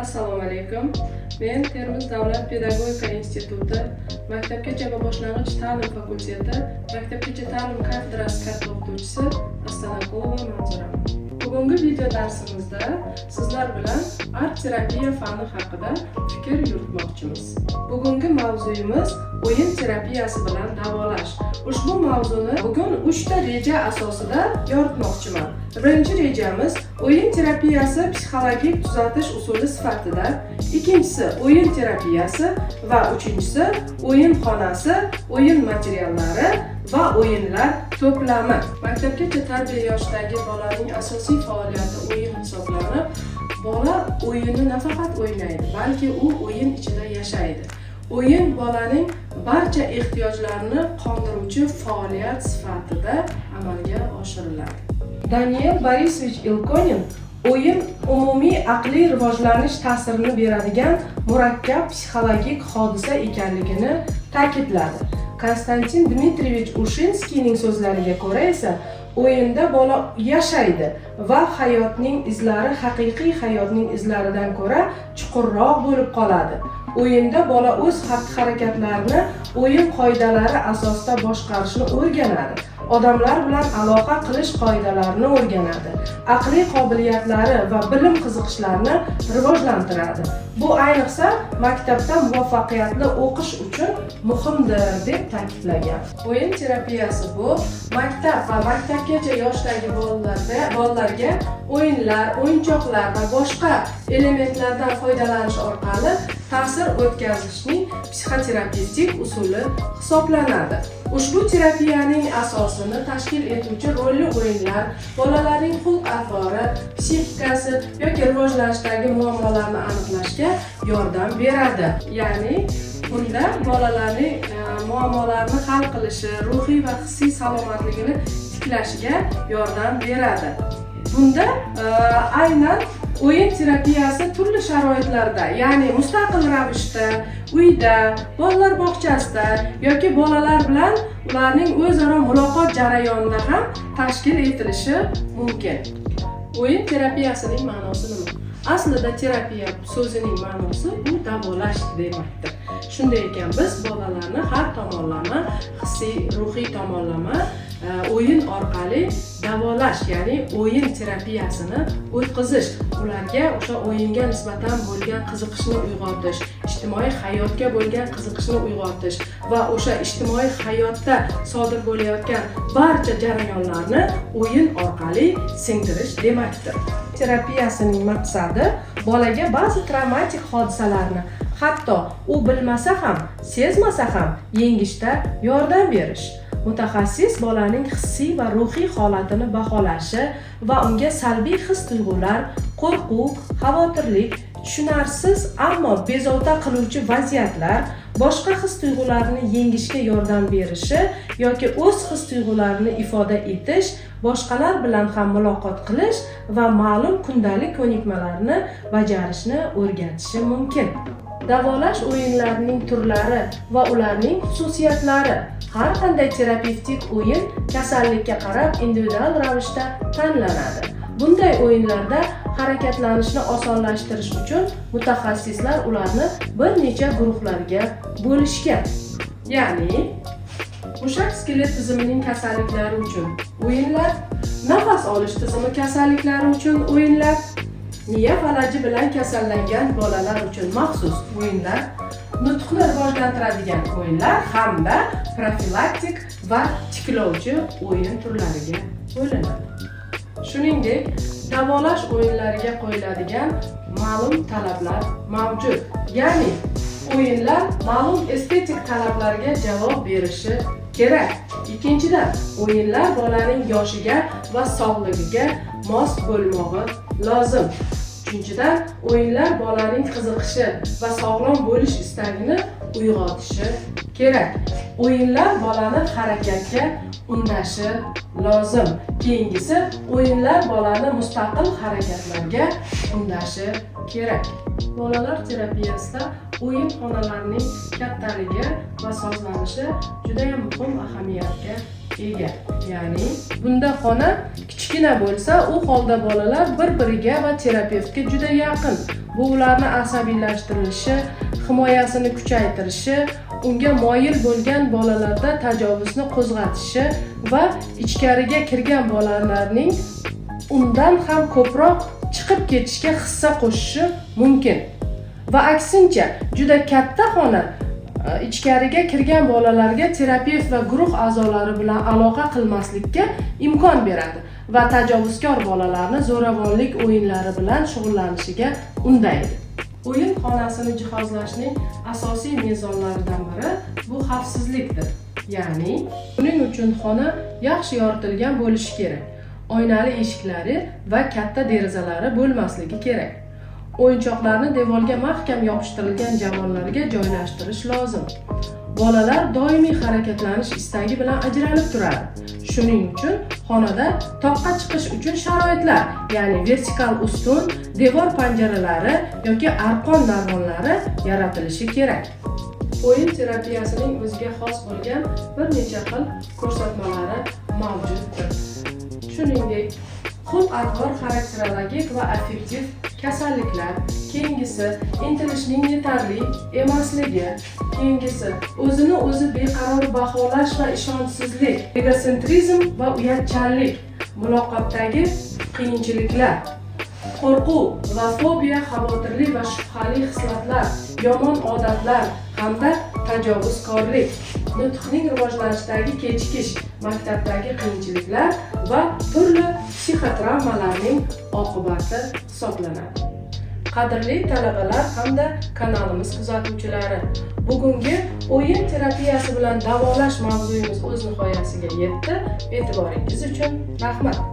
Assalomu alaykum. Men Termiz davlat pedagogika instituti maktabgacha va boshlang'ich ta'lim fakulteti maktabgacha ta'lim kafedrasi katta o'qituvchisi Astanaqulova Manzura. Bugungi video darsimizda sizlar bilan art terapiya fani haqida fikr yuritmoqchimiz. Bugungi mavzuyimiz o'yin terapiyasi bilan davolash. Ushbu mavzuni bugun 3 ta reja asosida yoritmoqchiman. Birinchi rejamiz o'yin terapiyasi psixologik tuzatish usuli sifatida, ikkinchisi o'yin terapiyasi va uchinchisi o'yin xonasi, o'yin materiallari va o'yinlar to'plami. Maktabgacha tarbiya yoshidagi bolaning asosiy faoliyati o'yin hisoblanib, bola o'yinni nafaqat o'ynaydi, balki u o'yin ichida yashaydi. O'yin bolaning barcha ehtiyojlarini qondiruvchi faoliyat sifatida amalga oshiriladi. Daniel Borisovich Ilkonin o'yin umumiy aqliy rivojlanish ta'sirini beradigan murakkab psixologik hodisa ekanligini ta'kidladi. Konstantin Dmitrievich Ushinskiyning so'zlariga ko'ra esa o'yinda bola yashaydi va hayotning izlari haqiqiy hayotning izlaridan ko'ra chuqurroq bo'lib qoladi. O'yinda bola o'z xatti-harakatlarini o'yin qoidalari asosida boshqarishni o'rganadi. Odamlar bilan aloqa qilish qoidalarini o'rganadi. Aqliy qobiliyatlari va bilim qiziqishlarini rivojlantiradi. Bu ayniqsa maktabda muvaffaqiyatli o'qish uchun muhimdir deb ta'kidlagan. O'yin terapiyasi bu maktab va maktabgacha yoshdagi bolalarga o'yinlar, o'yinchoqlar va boshqa elementlardan foydalanish orqali ta'sir o'tkazishning psixoterapevtik usuli hisoblanadi. Ushbu terapiyaning asosini tashkil etuvchi rolli o'yinlar bolalarning xulq-atvori, psixikasi yoki rivojlanishdagi muammolarni aniqlashga yordam beradi. Ya'ni bunda bolalarning muammolarini hal qilishi, ruhiy va hissiy salomatligini tiklashiga yordam beradi. Bunda aynan o'yin terapiyasi turli sharoitlarda, ya'ni mustaqil ravishda, uyda, bolalar bog'chasida yoki bolalar bilan ularning o'zaro muloqot jarayonida ham tashkil etilishi mumkin. O'yin terapiyasining ma'nosi nima? Aslida terapiya so'zining ma'nosi bu davolash demakdir. Shunday ekan biz bolalarni har tomonlama, hissiy, ruhiy tomonlama o'yin orqali davolash, ya'ni o'yin terapiyasini o'tkazish, ularga o'sha o'yinga nisbatan bo'lgan qiziqishni uyg'otish, ijtimoiy hayotga bo'lgan qiziqishni uyg'otish va o'sha ijtimoiy hayotda sodir bo'layotgan barcha jarayonlarni o'yin orqali singdirish demakdir. Terapiyasining maqsadi bolaga ba'zi travmatik hodisalarni hatto u bilmasa ham, sezmasa ham yengishda yordam berish. Mutaxassis bolaning hissiy va ruhiy holatini baholashi va unga salbiy his-tuyg'ular, qo'rquv, xavotirlik, tushunarsiz ammo bezovta qiluvchi vaziyatlar, boshqa his-tuyg'ularni yengishga yordam berishi yoki o'z his-tuyg'ularini ifoda etish, boshqalar bilan ham muloqot qilish va ma'lum kundalik ko'nikmalarni bajarishni o'rgatishi mumkin. Davolash o'yinlarining turlari va ularning xususiyatlari. Har qanday terapevtik o'yin kasallikka qarab individual ravishda tanlanadi. Bunday o'yinlarda harakatlanishni osonlashtirish uchun mutaxassislar ularni bir necha guruhlarga bo'lishgan. Ya'ni mushak skelet tizimining kasalliklari uchun o'yinlar, nafas olish tizimi kasalliklari uchun o'yinlar, miya falaji bilan kasallangan bolalar uchun maxsus o'yinlar, nutqni rivojlantiradigan o'yinlar hamda profilaktik va tiklovchi o'yin turlariga bo'linadi. Shuningdek, davolash o'yinlariga qo'yiladigan ma'lum talablar mavjud. Ya'ni o'yinlar ma'lum estetik talablarga javob berishi kerak. Ikkinchidan, o'yinlar bolaning yoshiga va sog'ligiga mos bo'lmog'i lozim. Uchinchidan, o'yinlar bolaning qiziqishi va sog'lom bo'lish istagini uyg'otishi kerak. O'yinlar bolani harakatga undashi lozim. Keyingisi, o'yinlar bolani mustaqil harakatlarga undashi kerak. Bolalar terapiyasida o'yin xonalarining kattaligi va sozlanishi juda ham muhim ahamiyatga ega. Ya'ni bunda xona kichkina bo'lsa, u holda bolalar bir-biriga va terapevtga juda yaqin. Bu ularni asabiylashtirilishi, himoyasini kuchaytirishi, unga moyil bo'lgan bolalarda tajovuzni qo'zg'atishi va ichkariga kirgan bolalarning undan ham ko'proq chiqib ketishga hissa qo'shishi mumkin. Va aksincha, juda katta xona ichkariga kirgan bolalarga terapevt va guruh a'zolari bilan aloqa qilmaslikka imkon beradi va tajovuzkor bolalarni zo'ravonlik o'yinlari bilan shug'ullanishiga undaydi. O'yin xonasini jihozlashning asosiy mezonlaridan biri bu xavfsizlikdir. Ya'ni, buning uchun xona yaxshi yoritilgan bo'lishi kerak. Oynali eshiklari va katta derazalari bo'lmasligi kerak. O'yinchoqlarni devorga mahkam yopishtirilgan javonlarga joylashtirish lozim. Bolalar doimiy harakatlanish istagi bilan ajralib turadi. Shuning uchun xonada toqqa chiqish uchun sharoitlar, ya'ni vertikal ustun, devor panjaralari yoki arqon narvonlari yaratilishi kerak. O'yin terapiyasining o'ziga xos bo'lgan bir necha xil ko'rsatmalari mavjuddir. Shuningdek, xulq-atvor xarakterologik va affektiv kasalliklar, keyingisi intilishning yetarli emasligi, keyingisi o'zini o'zi beqaror baholash va ishonchsizlik, egosentrizm va uyatchanlik, muloqotdagi qiyinchiliklar, qo'rquv va fobiya, xavotirli va shubhali hislatlar, yomon odatlar hamda tajovuzkorlik, nutqning rivojlanishdagi kechikish, maktabdagi qiyinchiliklar va turli psixotravmalarning oqibati hisoblanadi. Qadrli talabalar hamda kanalimiz kuzatuvchilari, bugungi o'yin terapiyasi bilan davolash mavzuyimiz o'z nihoyasiga yetdi. E'tiboringiz uchun rahmat.